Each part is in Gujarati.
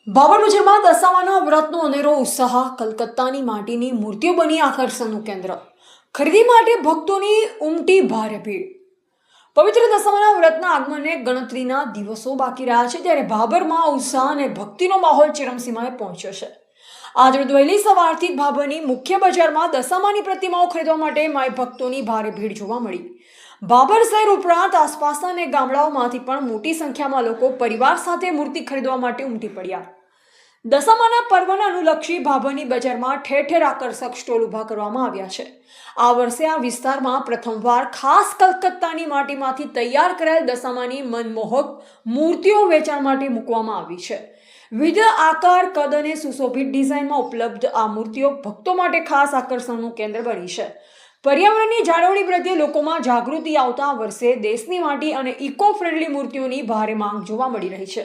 બાબર બજારમાં દશામાના વ્રતનો અનેરો ઉત્સાહ, કલકત્તાની માટીની મૂર્તિઓ બની આકર્ષણનું કેન્દ્ર. ખરીદી માટે ભક્તોની ઉમટી ભારે ભીડ. પવિત્ર દશામાના વ્રતના આગમનને ગણતરીના દિવસો બાકી રહ્યા છે, ત્યારે ભાભરમાં ઉત્સાહ અને ભક્તિનો માહોલ ચરમસીમાએ પહોંચ્યો છે. આજે વહેલી સવારથી જ ભાભરની મુખ્ય બજારમાં દશામાની પ્રતિમાઓ ખરીદવા માટે માય ભક્તોની ભારે ભીડ જોવા મળી. ભાભર શહેર ઉપરાંત આસપાસના અને ગામડાઓમાંથી પણ મોટી સંખ્યામાં લોકો પરિવાર સાથે મૂર્તિ ખરીદવા માટે ઉમટી પડ્યા. દશામાના પર્વને અનુલક્ષી ભાભરની બજારમાં ઠેર ઠેર આકર્ષક સ્ટોલ ઊભા કરવામાં આવ્યા છે. આ વર્ષે આ વિસ્તારમાં પ્રથમવાર ખાસ કલકત્તાની માટીમાંથી તૈયાર કરાયેલ દશામાની મનમોહક મૂર્તિઓ વેચાણ માટે મૂકવામાં આવી છે. વિવિધ આકાર, કદ અને સુશોભિત ડિઝાઇનમાં ઉપલબ્ધ આ મૂર્તિઓ ભક્તો માટે ખાસ આકર્ષણનું કેન્દ્ર બની છે. પર્યાવરણની જાળવણી પ્રત્યે લોકોમાં જાગૃતિ આવતા આ વર્ષે દેશની માટી અને ઇકો ફ્રેન્ડલી મૂર્તિઓની ભારે માંગ જોવા મળી રહી છે.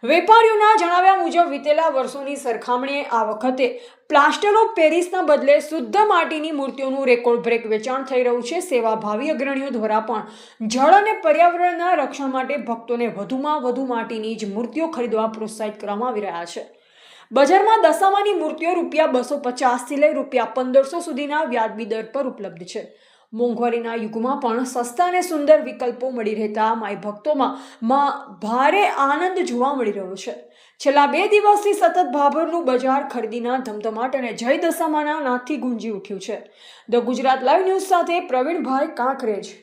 વેપારીઓના જણાવ્યા મુજબ વિતેલા વર્ષોની સરખામણીએ આ વખતે પ્લાસ્ટર ઓફ પેરિસના બદલે શુદ્ધ માટીની મૂર્તિઓનું રેકોર્ડ બ્રેક વેચાણ થઈ રહ્યું છે. સેવાભાવી અગ્રણીઓ દ્વારા પણ જળ અને પર્યાવરણના રક્ષણ માટે ભક્તોને વધુમાં વધુ માટીની જ મૂર્તિઓ ખરીદવા પ્રોત્સાહિત કરવામાં આવી રહ્યા છે. બજારમાં દશામાની મૂર્તિઓ ₹250થી લઈ ₹1500 સુધીના વ્યાજબી દર પર ઉપલબ્ધ છે. મોંઘવારીના યુગમાં પણ સસ્તા અને સુંદર વિકલ્પો મળી રહેતા માય ભક્તોમાં ભારે આનંદ જોવા મળી રહ્યો છે. છેલ્લા 2 દિવસથી સતત ભાભરનું બજાર ખરીદીના ધમધમાટ અને જય દશામાના નાદથી ગુંજી ઉઠ્યું છે. ધ ગુજરાત લાઈવ ન્યૂઝ સાથે પ્રવીણભાઈ કાંકરેજ.